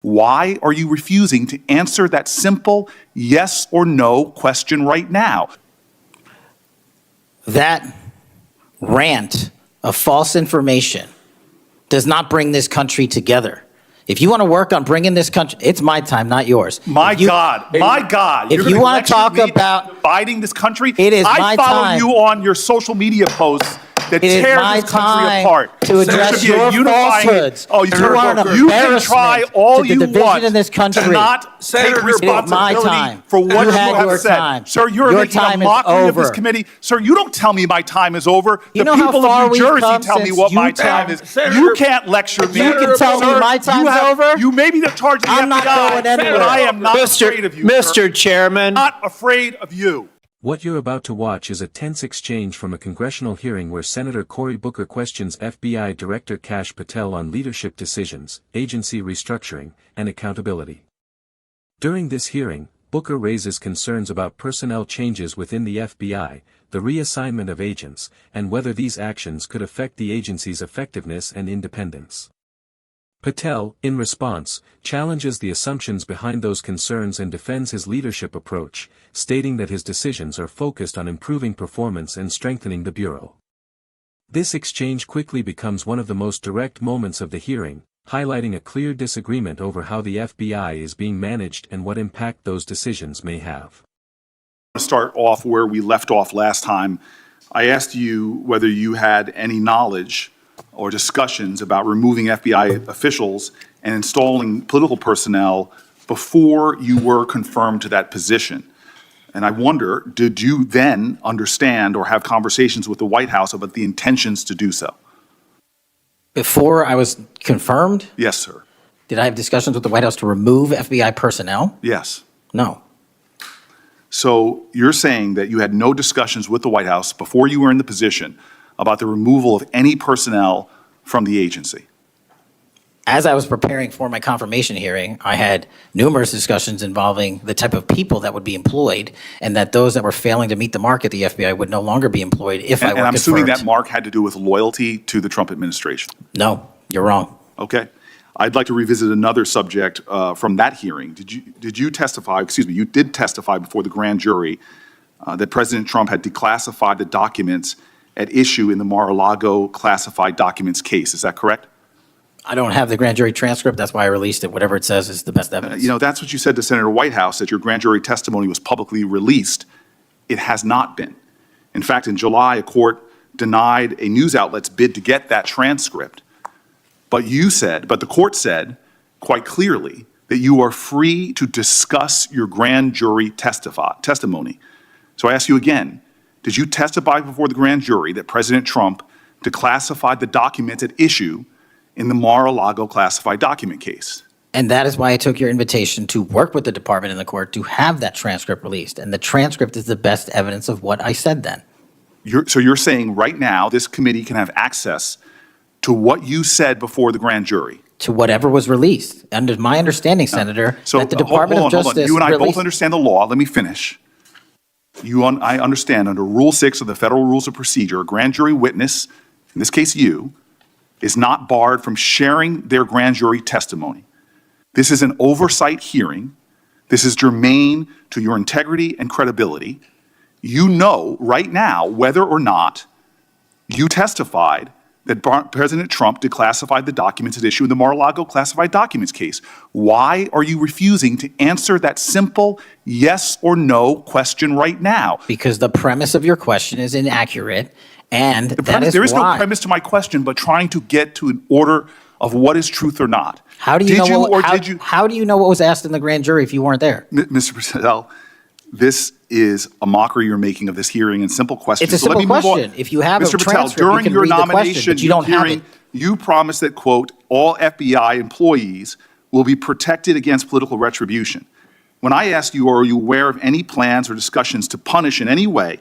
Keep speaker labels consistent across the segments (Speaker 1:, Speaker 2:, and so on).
Speaker 1: Why are you refusing to answer that simple yes or no question right now?
Speaker 2: That rant of false information does not bring this country together. If you want to work on bringing this country, it's my time, not yours.
Speaker 1: My God.
Speaker 2: If you want to talk about
Speaker 1: dividing this country,
Speaker 2: it is my time.
Speaker 1: I follow you on your social media posts that tear this country apart.
Speaker 2: To address your falsehoods.
Speaker 1: Oh,
Speaker 2: you are an
Speaker 1: you can try all you want
Speaker 2: in this country.
Speaker 1: to not take responsibility for what you have said. Sir, you're making a mockery of this committee. Sir, you don't tell me my time is over. The people of New Jersey tell me what my time is. You can't lecture me.
Speaker 2: You can tell me my time's over.
Speaker 1: You may be the charge of the FBI,
Speaker 2: I'm not going anywhere.
Speaker 1: but I am not afraid of you,
Speaker 3: Mr. Chairman.
Speaker 1: I'm not afraid of you.
Speaker 4: What you're about to watch is a tense exchange from a congressional hearing where Senator Cory Booker questions FBI Director Kash Patel on leadership decisions, agency restructuring, and accountability. During this hearing, Booker raises concerns about personnel changes within the FBI, the reassignment of agents, and whether these actions could affect the agency's effectiveness and independence. Patel, in response, challenges the assumptions behind those concerns and defends his leadership approach, stating that his decisions are focused on improving performance and strengthening the Bureau. This exchange quickly becomes one of the most direct moments of the hearing, highlighting a clear disagreement over how the FBI is being managed and what impact those decisions may have.
Speaker 1: To start off where we left off last time, I asked you whether you had any knowledge or discussions about removing FBI officials and installing political personnel before you were confirmed to that position. And I wonder, did you then understand or have conversations with the White House about the intentions to do so?
Speaker 2: Before I was confirmed?
Speaker 1: Yes, sir.
Speaker 2: Did I have discussions with the White House to remove FBI personnel?
Speaker 1: Yes.
Speaker 2: No.
Speaker 1: So you're saying that you had no discussions with the White House before you were in the position about the removal of any personnel from the agency?
Speaker 2: As I was preparing for my confirmation hearing, I had numerous discussions involving the type of people that would be employed, and that those that were failing to meet the mark at the FBI would no longer be employed if I were confirmed.
Speaker 1: And I'm assuming that mark had to do with loyalty to the Trump administration?
Speaker 2: No, you're wrong.
Speaker 1: Okay. I'd like to revisit another subject from that hearing. Did you testify, you did testify before the grand jury that President Trump had declassified the documents at issue in the Mar-a-Lago classified documents case. Is that correct?
Speaker 2: I don't have the grand jury transcript. That's why I released it. Whatever it says is the best evidence.
Speaker 1: That's what you said to Senator Whitehouse, that your grand jury testimony was publicly released. It has not been. In fact, in July, a court denied a news outlet's bid to get that transcript. But the court said quite clearly that you are free to discuss your grand jury testimony. So I ask you again, did you testify before the grand jury that President Trump declassified the documents at issue in the Mar-a-Lago classified document case?
Speaker 2: And that is why I took your invitation to work with the department and the court to have that transcript released. And the transcript is the best evidence of what I said then.
Speaker 1: So you're saying right now this committee can have access to what you said before the grand jury?
Speaker 2: To whatever was released. Under my understanding, Senator, that the Department of Justice
Speaker 1: You and I both understand the law. Let me finish. I understand under Rule 6 of the Federal Rules of Procedure, a grand jury witness, in this case you, is not barred from sharing their grand jury testimony. This is an oversight hearing. This is germane to your integrity and credibility. You know right now whether or not you testified that President Trump declassified the documents at issue in the Mar-a-Lago classified documents case. Why are you refusing to answer that simple yes or no question right now?
Speaker 2: Because the premise of your question is inaccurate, and
Speaker 1: there is no premise to my question, but trying to get to an order of what is truth or not.
Speaker 2: How do you know what was asked in the grand jury if you weren't there?
Speaker 1: Mr. Patel, this is a mockery you're making of this hearing and simple questions.
Speaker 2: It's a simple question. If you have a transcript,
Speaker 1: during
Speaker 2: you can
Speaker 1: your
Speaker 2: read
Speaker 1: nomination,
Speaker 2: the question, but you don't have it.
Speaker 1: You promised that, quote, all FBI employees will be protected against political retribution. When I asked you, are you aware of any plans or discussions to punish in any way,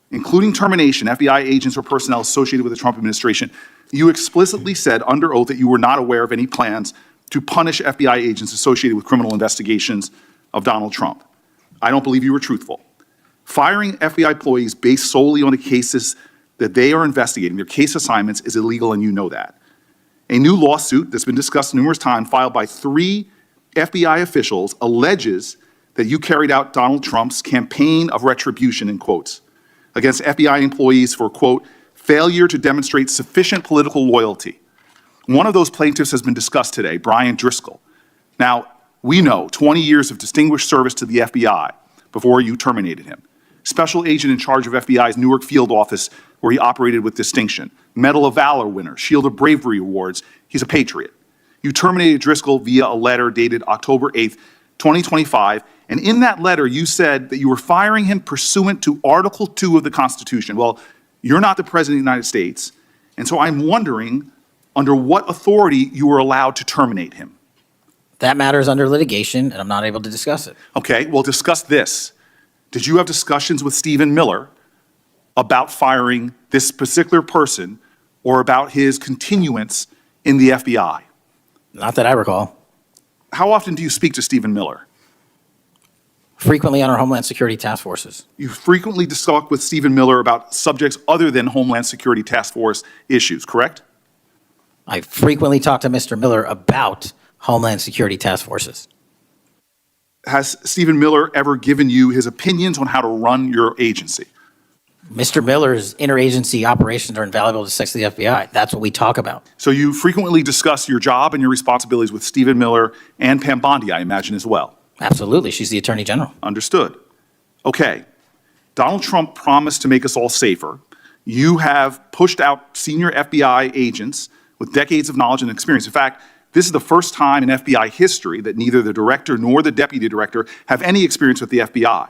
Speaker 1: including termination, FBI agents or personnel associated with the Trump administration, you explicitly said under oath that you were not aware of any plans to punish FBI agents associated with criminal investigations of Donald Trump. I don't believe you were truthful. Firing FBI employees based solely on the cases that they are investigating, their case assignments, is illegal, and you know that. A new lawsuit that's been discussed numerous times, filed by 3 FBI officials alleges that you carried out Donald Trump's campaign of retribution, in quotes, against FBI employees for, quote, failure to demonstrate sufficient political loyalty. One of those plaintiffs has been discussed today, Brian Driscoll. Now, we know 20 years of distinguished service to the FBI before you terminated him. Special agent in charge of FBI's Newark field office, where he operated with distinction. Medal of Valor winner, Shield of Bravery awards. He's a patriot. You terminated Driscoll via a letter dated October 8th, 2025, and in that letter you said that you were firing him pursuant to Article 2 of the Constitution. Well, you're not the President of the United States, and so I'm wondering under what authority you were allowed to terminate him.
Speaker 2: That matter is under litigation, and I'm not able to discuss it.
Speaker 1: Okay, well, discuss this. Did you have discussions with Stephen Miller about firing this particular person or about his continuance in the FBI?
Speaker 2: Not that I recall.
Speaker 1: How often do you speak to Stephen Miller?
Speaker 2: Frequently on our Homeland Security task forces.
Speaker 1: You frequently talk with Stephen Miller about subjects other than Homeland Security Task Force issues, correct?
Speaker 2: I frequently talk to Mr. Miller about Homeland Security task forces.
Speaker 1: Has Stephen Miller ever given you his opinions on how to run your agency?
Speaker 2: Mr. Miller's interagency operations are invaluable to the success of the FBI. That's what we talk about.
Speaker 1: So you frequently discuss your job and your responsibilities with Stephen Miller and Pam Bondi, I imagine, as well.
Speaker 2: Absolutely. She's the Attorney General.
Speaker 1: Understood. Okay. Donald Trump promised to make us all safer. You have pushed out senior FBI agents with decades of knowledge and experience. In fact, this is the first time in FBI history that neither the director nor the deputy director have any experience with the FBI.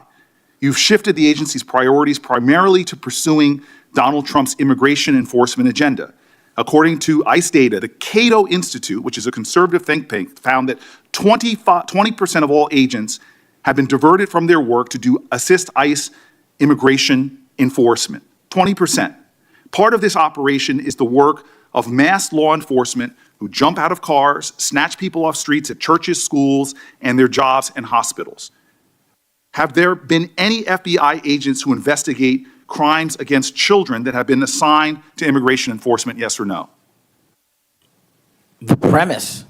Speaker 1: You've shifted the agency's priorities primarily to pursuing Donald Trump's immigration enforcement agenda. According to ICE data, the Cato Institute, which is a conservative think tank, found that 20% of all agents have been diverted from their work to assist ICE immigration enforcement. 20%. Part of this operation is the work of mass law enforcement who jump out of cars, snatch people off streets at churches, schools, and their jobs and hospitals. Have there been any FBI agents who investigate crimes against children that have been assigned to immigration enforcement, yes or no?
Speaker 2: The premise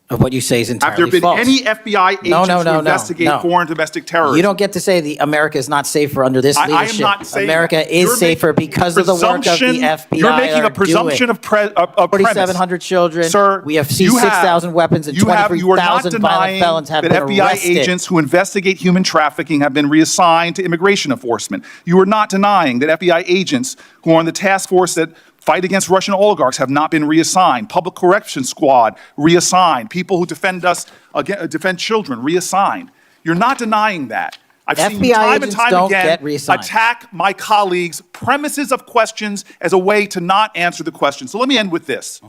Speaker 2: of what you say is entirely false.
Speaker 1: Have there been any FBI agents who investigate foreign domestic terrorism?
Speaker 2: You don't get to say America is not safer under this leadership.
Speaker 1: I am not saying
Speaker 2: America
Speaker 1: that.
Speaker 2: is safer because of the work of the FBI.
Speaker 1: You're making a presumption of premise.
Speaker 2: 4,700 children.
Speaker 1: Sir,
Speaker 2: we have seized 6,000 weapons and 23,000 violent felons have been arrested.
Speaker 1: that FBI agents who investigate human trafficking have been reassigned to immigration enforcement. You are not denying that FBI agents who are on the task force that fight against Russian oligarchs have not been reassigned. Public Correction Squad, reassigned. People who defend children, reassigned. You're not denying that. I've seen you time and time again attack my colleagues' premises of questions as a way to not answer the question. So let me end with this.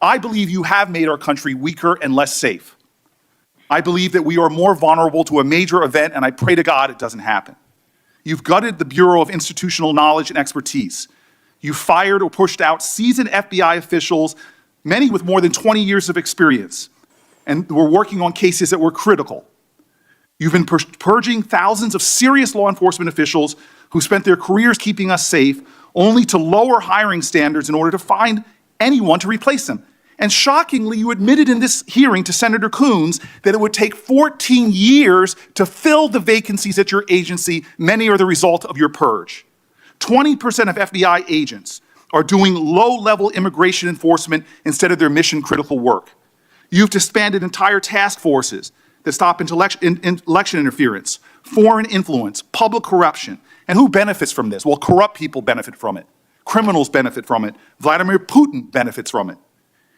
Speaker 1: I believe you have made our country weaker and less safe. I believe that we are more vulnerable to a major event, and I pray to God it doesn't happen. You've gutted the Bureau of Institutional Knowledge and Expertise. You fired or pushed out seasoned FBI officials, many with more than 20 years of experience, and were working on cases that were critical. You've been purging thousands of serious law enforcement officials who spent their careers keeping us safe, only to lower hiring standards in order to find anyone to replace them. And shockingly, you admitted in this hearing to Senator Coons that it would take 14 years to fill the vacancies at your agency. Many are the result of your purge. 20% of FBI agents are doing low-level immigration enforcement instead of their mission-critical work. You've disbanded entire task forces that stop election interference, foreign influence, public corruption. And who benefits from this? Well, corrupt people benefit from it. Criminals benefit from it. Vladimir Putin benefits from it.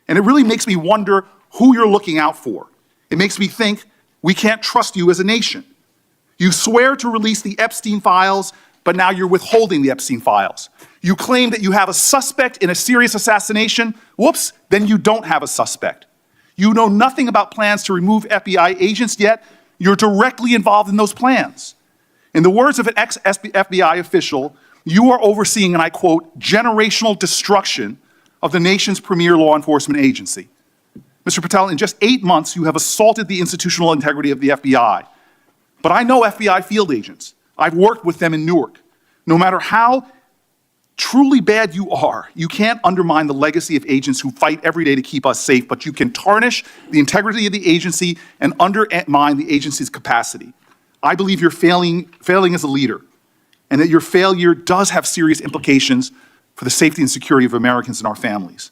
Speaker 1: And it really makes me wonder who you're looking out for. It makes me think we can't trust you as a nation. You swear to release the Epstein files, but now you're withholding the Epstein files. You claim that you have a suspect in a serious assassination. Whoops, then you don't have a suspect. You know nothing about plans to remove FBI agents, yet you're directly involved in those plans. In the words of an ex-FBI official, you are overseeing, and I quote, generational destruction of the nation's premier law enforcement agency. Mr. Patel, in just 8 months, you have assaulted the institutional integrity of the FBI. But I know FBI field agents. I've worked with them in Newark. No matter how truly bad you are, you can't undermine the legacy of agents who fight every day to keep us safe, but you can tarnish the integrity of the agency and undermine the agency's capacity. I believe you're failing as a leader, and that your failure does have serious implications for the safety and security of Americans and our families.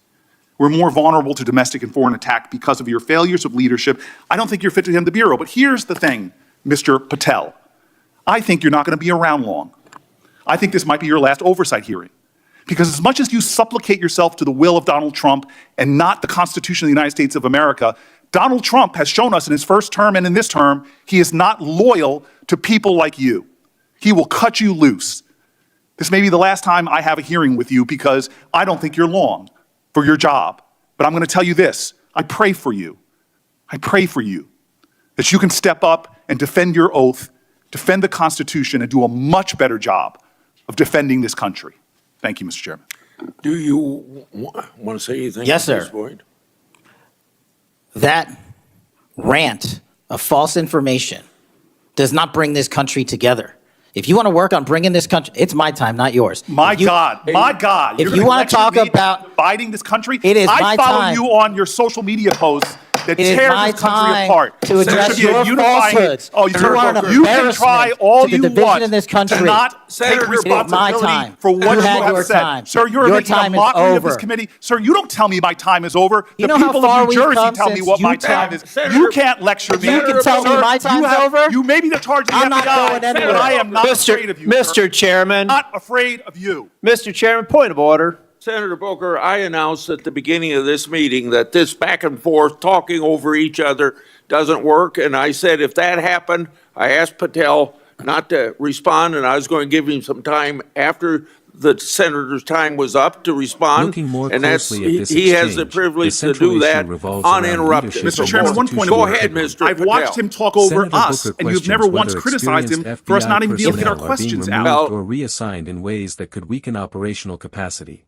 Speaker 1: We're more vulnerable to domestic and foreign attack because of your failures of leadership. I don't think you're fit to hand the bureau, but here's the thing, Mr. Patel. I think you're not going to be around long. I think this might be your last oversight hearing. Because as much as you supplicate yourself to the will of Donald Trump and not the Constitution of the United States of America, Donald Trump has shown us in his first term and in this term, he is not loyal to people like you. He will cut you loose. This may be the last time I have a hearing with you because I don't think you're long for your job. But I'm going to tell you this, I pray for you. I pray for you that you can step up and defend your oath, defend the Constitution, and do a much better job of defending this country. Thank you, Mr. Chairman.
Speaker 3: Do you want to say anything?
Speaker 2: Yes,
Speaker 3: at this
Speaker 2: sir.
Speaker 3: point?
Speaker 2: That rant of false information does not bring this country together. If you want to work on bringing this country, it's my time, not yours.
Speaker 1: My God.
Speaker 2: If
Speaker 1: You're
Speaker 2: you
Speaker 1: gonna
Speaker 2: want to
Speaker 1: lecture
Speaker 2: talk
Speaker 1: me
Speaker 2: about
Speaker 1: dividing this country,
Speaker 2: it is
Speaker 1: I
Speaker 2: my
Speaker 1: follow
Speaker 2: time.
Speaker 1: you on your social media posts that
Speaker 2: It is
Speaker 1: tear
Speaker 2: my
Speaker 1: this country
Speaker 2: time
Speaker 1: apart.
Speaker 2: to
Speaker 1: There
Speaker 2: address
Speaker 1: should be a
Speaker 2: your
Speaker 1: unifying-
Speaker 2: falsehoods.
Speaker 1: Oh,
Speaker 2: You are an
Speaker 1: you can try
Speaker 2: embarrassment
Speaker 1: all
Speaker 2: to the
Speaker 1: you
Speaker 2: division
Speaker 1: want
Speaker 2: in this
Speaker 1: to
Speaker 2: country.
Speaker 1: not take
Speaker 3: Senator, it is
Speaker 2: my
Speaker 1: responsibility
Speaker 2: time.
Speaker 1: for what
Speaker 2: You
Speaker 1: you
Speaker 2: had your
Speaker 1: have said.
Speaker 2: time.
Speaker 1: Sir, you're
Speaker 2: Your
Speaker 1: making a
Speaker 2: time is
Speaker 1: mockery of this
Speaker 2: over.
Speaker 1: committee. Sir, you don't tell me my time is over.
Speaker 2: You
Speaker 1: The
Speaker 2: know how
Speaker 1: people
Speaker 2: far
Speaker 1: of New
Speaker 2: we've
Speaker 1: Jersey
Speaker 2: come
Speaker 1: tell me
Speaker 2: since
Speaker 1: what my
Speaker 2: you
Speaker 1: time
Speaker 2: tell-
Speaker 1: is.
Speaker 3: Senator-
Speaker 1: You can't lecture me.
Speaker 2: You can tell me
Speaker 1: Sir,
Speaker 2: my time's
Speaker 1: you have-
Speaker 2: over?
Speaker 1: You may be the charge of the
Speaker 2: I'm not
Speaker 1: FBI,
Speaker 2: going anywhere.
Speaker 1: but I am not afraid of you, sir.
Speaker 5: Mr. Chairman,
Speaker 1: Not afraid of you.
Speaker 5: Mr. Chairman, point of order.
Speaker 3: Senator Booker, I announced at the beginning of this meeting that this back and forth, talking over each other, doesn't work. And I said if that happened, I asked Patel not to respond, and I was going to give him some time after the senator's time was up to respond.
Speaker 4: Looking more
Speaker 3: and that's
Speaker 4: closely at this
Speaker 3: he has the
Speaker 4: exchange,
Speaker 3: privilege
Speaker 4: the
Speaker 3: to
Speaker 4: central
Speaker 3: do that
Speaker 4: issue revolves around
Speaker 3: uninterrupted.
Speaker 4: leadership
Speaker 1: Mr. Chairman, one point of
Speaker 3: Go
Speaker 1: order.
Speaker 3: ahead, Mr.
Speaker 1: I've watched him talk over
Speaker 4: Senator
Speaker 1: us,
Speaker 4: Booker
Speaker 1: and you've
Speaker 4: questions
Speaker 1: never once
Speaker 4: whether
Speaker 1: criticized him
Speaker 4: experienced
Speaker 1: for us not
Speaker 4: FBI
Speaker 1: even being able to get our
Speaker 4: personnel are being
Speaker 1: questions
Speaker 4: removed
Speaker 1: out.
Speaker 4: or reassigned in ways that could weaken operational capacity.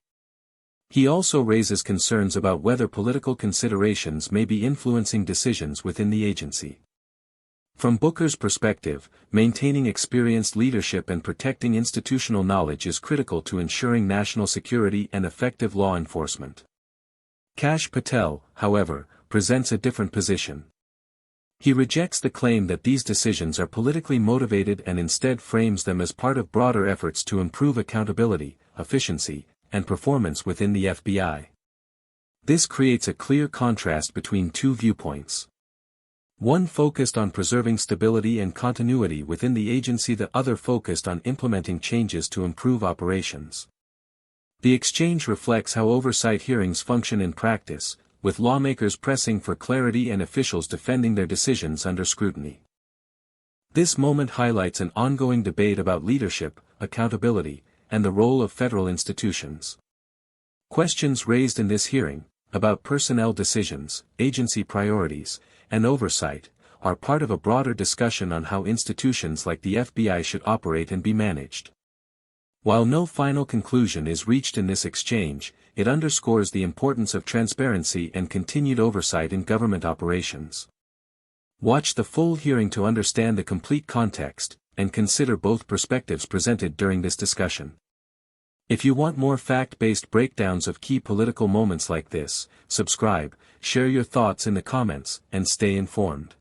Speaker 4: He also raises concerns about whether political considerations may be influencing decisions within the agency. From Booker's perspective, maintaining experienced leadership and protecting institutional knowledge is critical to ensuring national security and effective law enforcement. Kash Patel, however, presents a different position. He rejects the claim that these decisions are politically motivated and instead frames them as part of broader efforts to improve accountability, efficiency, and performance within the FBI. This creates a clear contrast between two viewpoints. One focused on preserving stability and continuity within the agency, the other focused on implementing changes to improve operations. The exchange reflects how oversight hearings function in practice, with lawmakers pressing for clarity and officials defending their decisions under scrutiny. This moment highlights an ongoing debate about leadership, accountability, and the role of federal institutions. Questions raised in this hearing, about personnel decisions, agency priorities, and oversight, are part of a broader discussion on how institutions like the FBI should operate and be managed. While no final conclusion is reached in this exchange, it underscores the importance of transparency and continued oversight in government operations. Watch the full hearing to understand the complete context, and consider both perspectives presented during this discussion. If you want more fact-based breakdowns of key political moments like this, subscribe, share your thoughts in the comments, and stay informed.